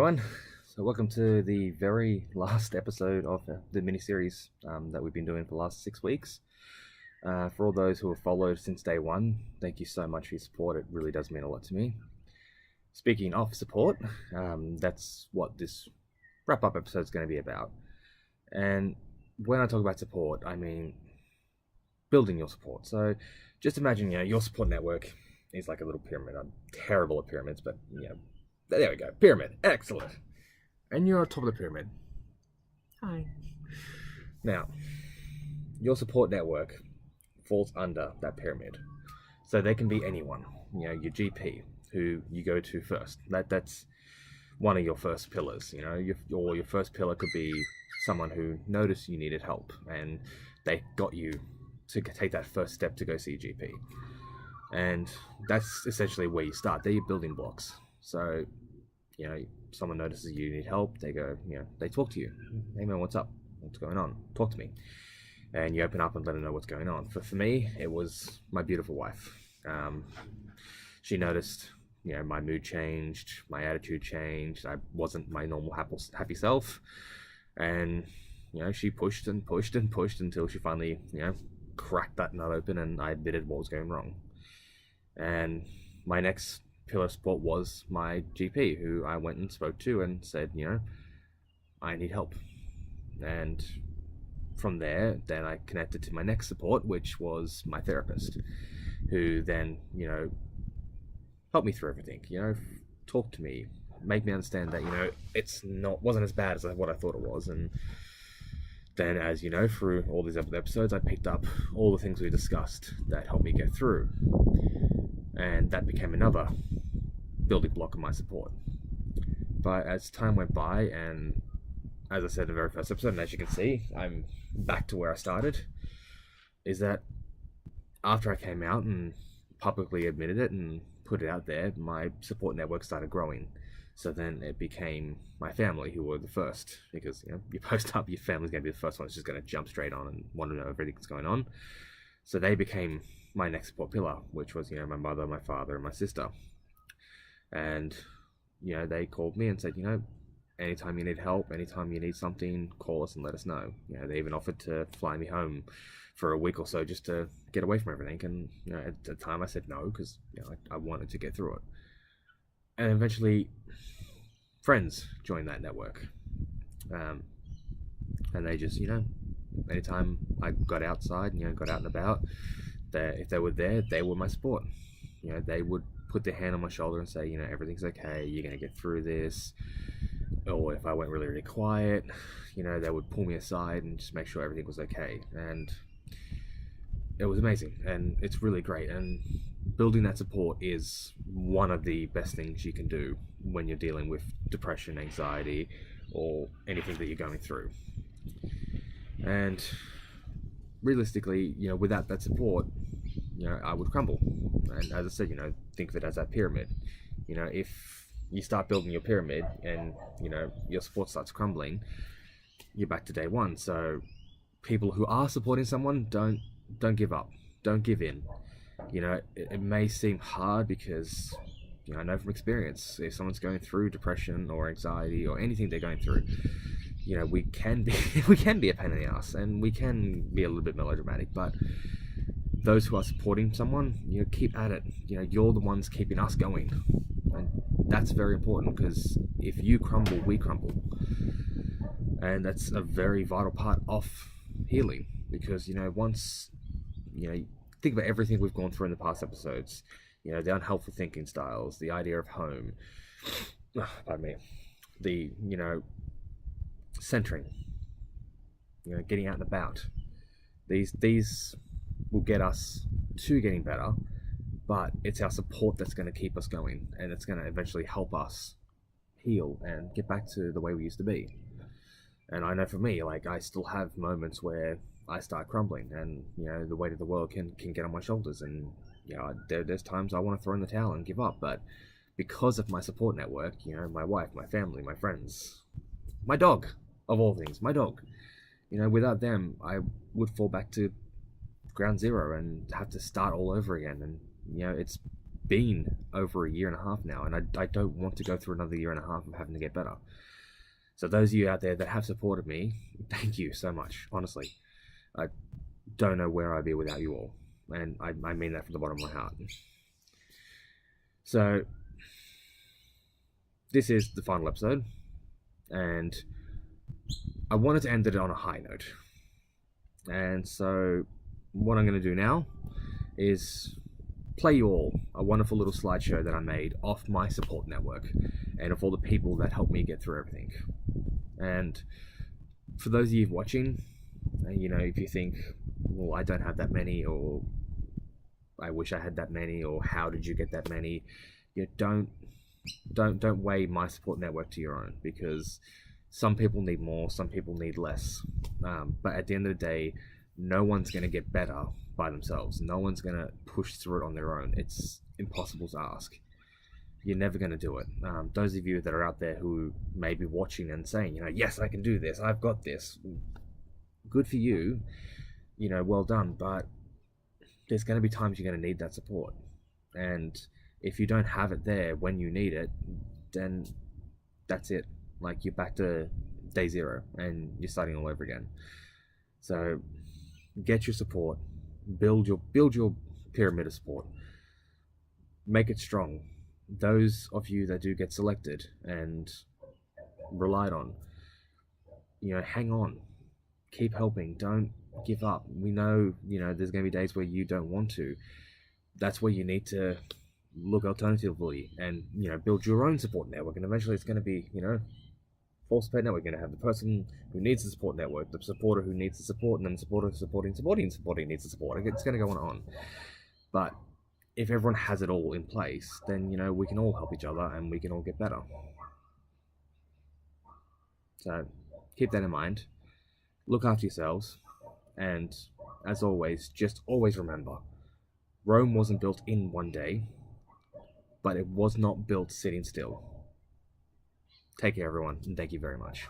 everyone. So welcome to the very last episode of the mini-series that we've been doing for the last 6 weeks. For all those who have followed since day one, thank you so much for your support. It really does mean a lot to me. Speaking of support, that's what this wrap-up episode is going to be about. And when I talk about support, I mean building your support. So just imagine, your support network is like a little pyramid. I'm terrible at pyramids, but there we go. Pyramid. Excellent. And you're on top of the pyramid. Hi. Now, your support network falls under that pyramid. So they can be anyone. Your GP, who you go to first. That's one of your first pillars. Your first pillar could be someone who noticed you needed help and they got you to take that first step to go see a GP. And that's essentially where you start. They're your building blocks. So, someone notices you need help, they go, they talk to you. Hey man, what's up? What's going on? Talk to me. And you open up and let them know what's going on. For me, it was my beautiful wife. She noticed, my mood changed, my attitude changed. I wasn't my normal happy self. And, she pushed and pushed and pushed until she finally, cracked that nut open and I admitted what was going wrong. And my next pillar of support was my GP, who I went and spoke to and said, I need help. And from there, then I connected to my next support, which was my therapist, who then, helped me through everything, talk to me, make me understand that, wasn't as bad as what I thought it was. And then, as you know, through all these other episodes, I picked up all the things we discussed that helped me get through. And that became another building block of my support. But as time went by, and as I said in the very first episode, and as you can see, I'm back to where I started, is that after I came out and publicly admitted it and put it out there, my support network started growing. So then it became my family who were the first, because you post up, your family's going to be the first one that's just going to jump straight on and want to know everything that's going on. So they became my next support pillar, which was, my mother, my father, and my sister. And, they called me and said, anytime you need help, anytime you need something, call us and let us know. They even offered to fly me home for a week or so just to get away from everything. And, at the time I said no, because, I wanted to get through it. And eventually, friends joined that network. And they just, anytime I got outside, got out and about, if they were there, they were my support. They would put their hand on my shoulder and say, everything's okay, you're going to get through this. Or if I went really, really quiet, they would pull me aside and just make sure everything was okay. And it was amazing, and it's really great. And building that support is one of the best things you can do when you're dealing with depression, anxiety, or anything that you're going through. And realistically, without that support, I would crumble. And as I said, think of it as that pyramid. If you start building your pyramid and, your support starts crumbling, you're back to day one. So people who are supporting someone, don't give up. Don't give in. It may seem hard because, I know from experience, if someone's going through depression or anxiety or anything they're going through, we can be a pain in the ass, and we can be a little bit melodramatic, but those who are supporting someone, keep at it. You're the ones keeping us going. And that's very important, because if you crumble, we crumble. And that's a very vital part of healing, because, once, think about everything we've gone through in the past episodes, the unhelpful thinking styles, the idea of home, pardon me, the, centering, getting out and about. These will get us to getting better, but it's our support that's going to keep us going, and it's going to eventually help us heal and get back to the way we used to be. And I know for me, I still have moments where I start crumbling, and the weight of the world can get on my shoulders, and there's times I want to throw in the towel and give up. But because of my support network, my wife, my family, my friends, my dog, of all things, my dog, without them, I would fall back to ground zero and have to start all over again. And it's been over a year and a half now, and I don't want to go through another year and a half of having to get better. So those of you out there that have supported me, thank you so much. Honestly, I don't know where I'd be without you all, and I mean that from the bottom of my heart. So this is the final episode, and I wanted to end it on a high note. And so what I'm going to do now is play you all a wonderful little slideshow that I made off my support network and of all the people that helped me get through everything. And for those of you watching, you know, if you think, well, I don't have that many, or I wish I had that many, or how did you get that many, you don't weigh my support network to your own, because some people need more, some people need less. But at the end of the day, no one's going to get better by themselves. No one's going to push through it on their own. It's impossible to ask. You're never going to do it. Those of you that are out there who may be watching and saying, you know, yes, I can do this, I've got this, good for you, you know, well done. But there's going to be times you're going to need that support. And if you don't have it there when you need it, then that's it. Like, you're back to day zero and you're starting all over again. So get your support, build your pyramid of support, make it strong. Those of you that do get selected and relied on, you know, hang on, keep helping, don't give up. We know, you know, there's going to be days where you don't want to. That's where you need to look alternatively and, you know, build your own support network. And eventually it's going to be, you know, full support network. You're going to have the person who needs the support network, the supporter who needs the support, and then the supporter supporting needs the support. It's going to go on and on. But if everyone has it all in place, then, you know, we can all help each other and we can all get better. So keep that in mind. Look after yourselves. And as always, just always remember, Rome wasn't built in one day, but it was not built sitting still. Take care, everyone, and thank you very much.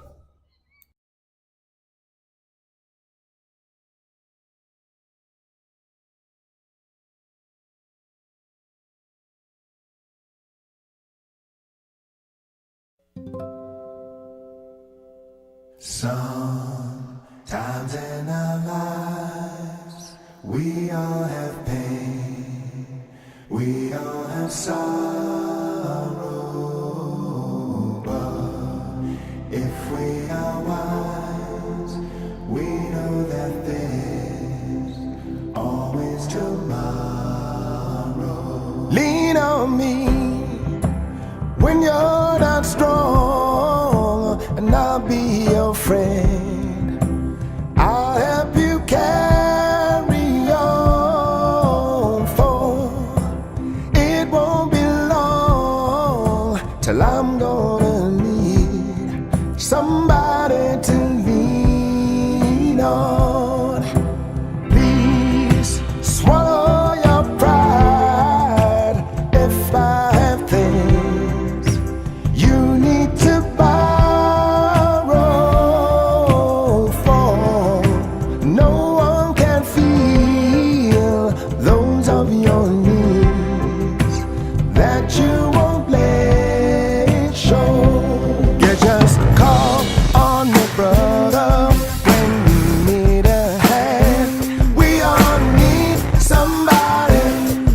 Sometimes in our lives, we all have pain, we all have sorrow, but if we are wise, we know that there's always tomorrow. Lean on me when you're not strong, and I'll be your friend. I'll help you carry on, for it won't be long till I'm gonna need somebody to lean on. Please swallow your pride if I have things you need to borrow, for no one can feel those of your needs that you won't let show. You just call on your brother when you need a hand. We all need somebody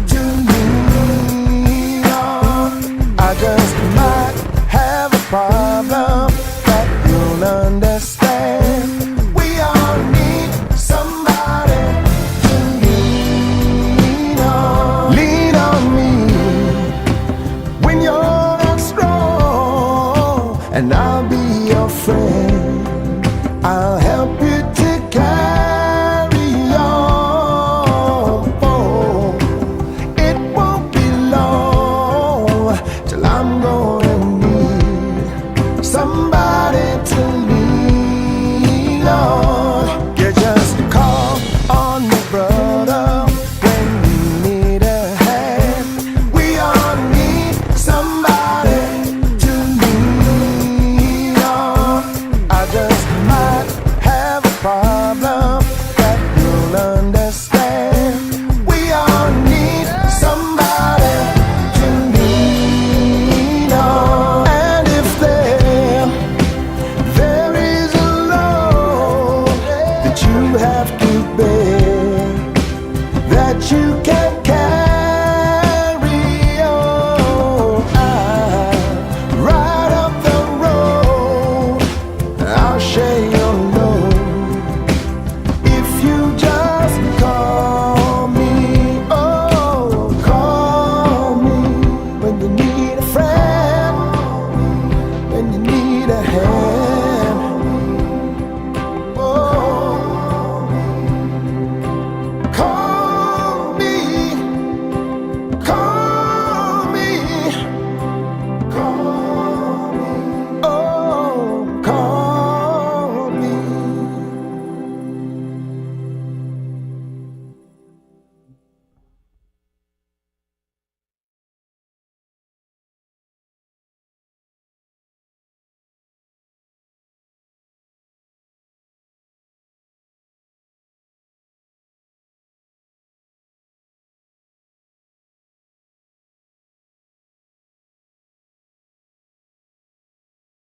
to lean on. I just might have a problem that you'll understand.